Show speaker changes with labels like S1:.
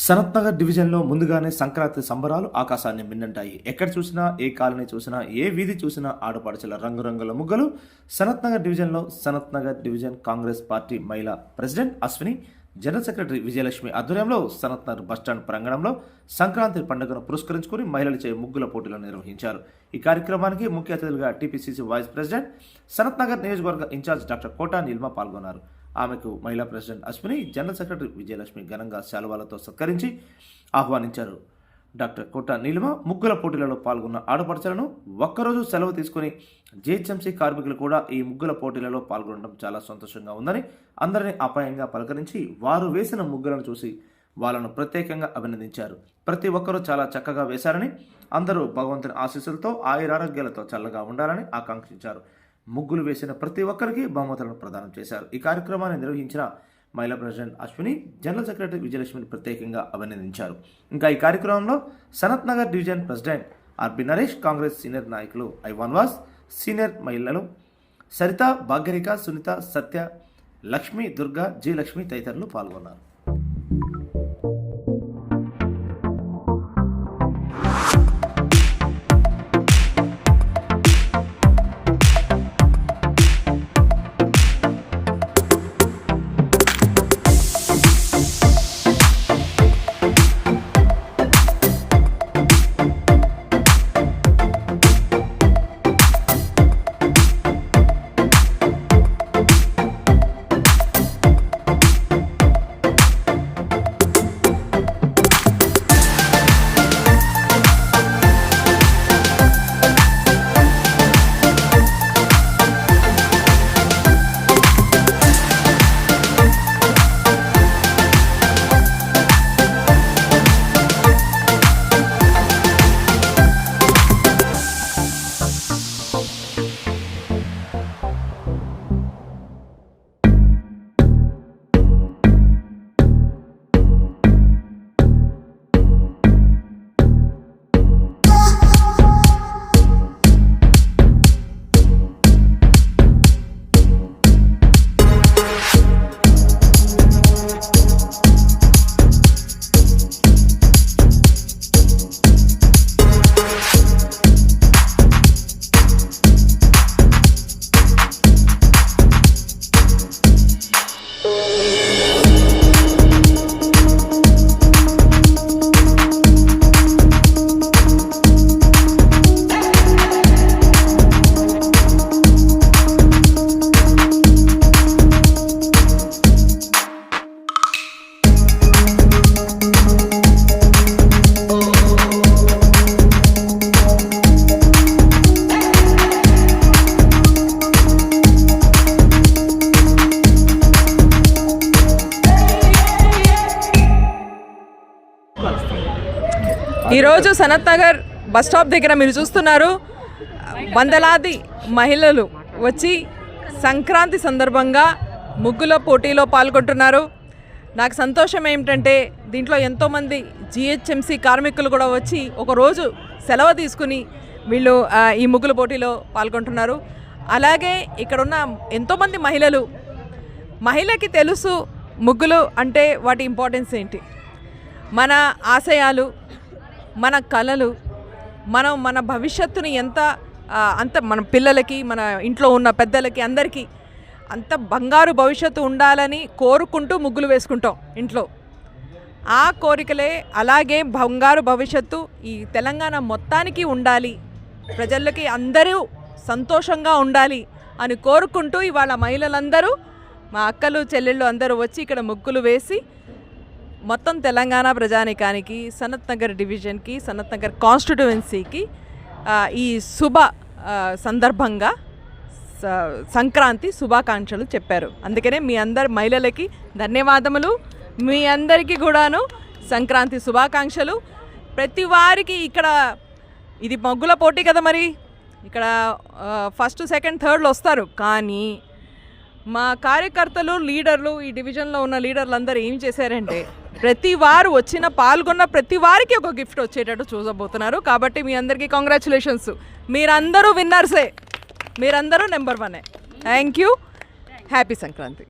S1: సనత్ నగర్ డివిజన్లో ముందుగానే సంక్రాంతి సంబరాలు ఆకాశాన్ని మిన్నంటాయి. ఎక్కడ చూసినా, ఏ కాలనీ చూసినా, ఏ వీధి చూసినా ఆడపడుచుల రంగురంగుల ముగ్గులు. సనత్ నగర్ డివిజన్లో సనత్ నగర్ డివిజన్ కాంగ్రెస్ పార్టీ మహిళా president Ashwini, general secretary Vijayalakshmi ఆధ్వర్యంలో సనత్ నగర్ బస్టాండ్ ప్రాంగణంలో సంక్రాంతి పండుగను పురస్కరించుకుని మహిళలచే ముగ్గుల పోటీలను నిర్వహించారు. ఈ కార్యక్రమానికి ముఖ్య అతిథులుగా TPCC vice president, Sanath Nagar నియోజకవర్గ ఇన్ఛార్జ్ డాక్టర్ కోటా నీల్మ పాల్గొన్నారు. ఆమెకు మహిళా president Ashwini, general secretary Vijayalakshmi ఘనంగా శాలువాలతో సత్కరించి ఆహ్వానించారు. డాక్టర్ కోటా నీలిమ ముగ్గుల పోటీలలో పాల్గొన్న ఆడపడుచులను ఒక్కరోజు సెలవు తీసుకుని జీహెచ్ఎంసీ కార్మికులు కూడా ఈ ముగ్గుల పోటీలలో పాల్గొనడం చాలా సంతోషంగా ఉందని అందరినీ అపాయంగా పలకరించి వారు వేసిన ముగ్గులను చూసి వాళ్ళను ప్రత్యేకంగా అభినందించారు. ప్రతి ఒక్కరూ చాలా చక్కగా వేశారని, అందరూ భగవంతుని ఆశీస్సులతో ఆయురారోగ్యాలతో చల్లగా ఉండాలని ఆకాంక్షించారు. ముగ్గులు వేసిన ప్రతి ఒక్కరికి బహుమతులను ప్రదానం చేశారు. ఈ కార్యక్రమాన్ని నిర్వహించిన మహిళా ప్రెసిడెంట్ అశ్విని, జనరల్ సెక్రటరీ విజయలక్ష్మిని ప్రత్యేకంగా అభినందించారు. ఇంకా ఈ కార్యక్రమంలో Sanath Nagar division president RB Naresh, Congress senior నాయకులు ఐవాన్వాస్, సీనియర్ మహిళలు సరిత, భాగ్యరిక, సునీత, సత్య, లక్ష్మి, దుర్గా, జి లక్ష్మి తదితరులు పాల్గొన్నారు.
S2: ఈరోజు సనత్ నగర్ బస్ స్టాప్ దగ్గర మీరు చూస్తున్నారు, వందలాది మహిళలు వచ్చి సంక్రాంతి సందర్భంగా ముగ్గుల పోటీలో పాల్గొంటున్నారు. నాకు సంతోషం ఏమిటంటే దీంట్లో ఎంతోమంది జీహెచ్ఎంసీ కార్మికులు కూడా వచ్చి ఒకరోజు సెలవు తీసుకుని వీళ్ళు ఈ ముగ్గుల పోటీలో పాల్గొంటున్నారు. అలాగే ఇక్కడున్న ఎంతోమంది మహిళకి తెలుసు ముగ్గులు అంటే వాటి ఇంపార్టెన్స్ ఏంటి, మన ఆశయాలు, మన కళలు, మన భవిష్యత్తుని అంత మన పిల్లలకి, మన ఇంట్లో ఉన్న పెద్దలకి, అందరికీ అంత బంగారు భవిష్యత్తు ఉండాలని కోరుకుంటూ ముగ్గులు వేసుకుంటాం ఇంట్లో. ఆ కోరికలే అలాగే బంగారు భవిష్యత్తు ఈ తెలంగాణ మొత్తానికి ఉండాలి, ప్రజలకి అందరూ సంతోషంగా ఉండాలి అని కోరుకుంటూ ఇవాళ మహిళలందరూ, మా అక్కలు చెల్లెళ్ళు అందరూ వచ్చి ఇక్కడ ముగ్గులు వేసి మొత్తం తెలంగాణ ప్రజానికానికి, సనత్ నగర్ డివిజన్కి, సనత్ నగర్ కాన్స్టిట్యుయెన్సీకి ఈ శుభ సందర్భంగా సంక్రాంతి శుభాకాంక్షలు చెప్పారు. అందుకనే మీ అందరి మహిళలకి ధన్యవాదములు. మీ అందరికీ కూడాను సంక్రాంతి శుభాకాంక్షలు. ప్రతి వారికి ఇక్కడ ఇది ముగ్గుల పోటీ కదా, మరి ఇక్కడ ఫస్ట్, సెకండ్, థర్డ్లు వస్తారు. కానీ మా కార్యకర్తలు, లీడర్లు, ఈ డివిజన్లో ఉన్న లీడర్లు అందరూ ఏం చేశారంటే ప్రతి వారు పాల్గొన్న ప్రతి వారికి ఒక గిఫ్ట్ వచ్చేటట్టు చూసబోతున్నారు. కాబట్టి మీ అందరికీ కంగ్రాచులేషన్స్. మీరందరూ విన్నర్సే, మీరందరూ number 1. Thank you. Happy Sankranti.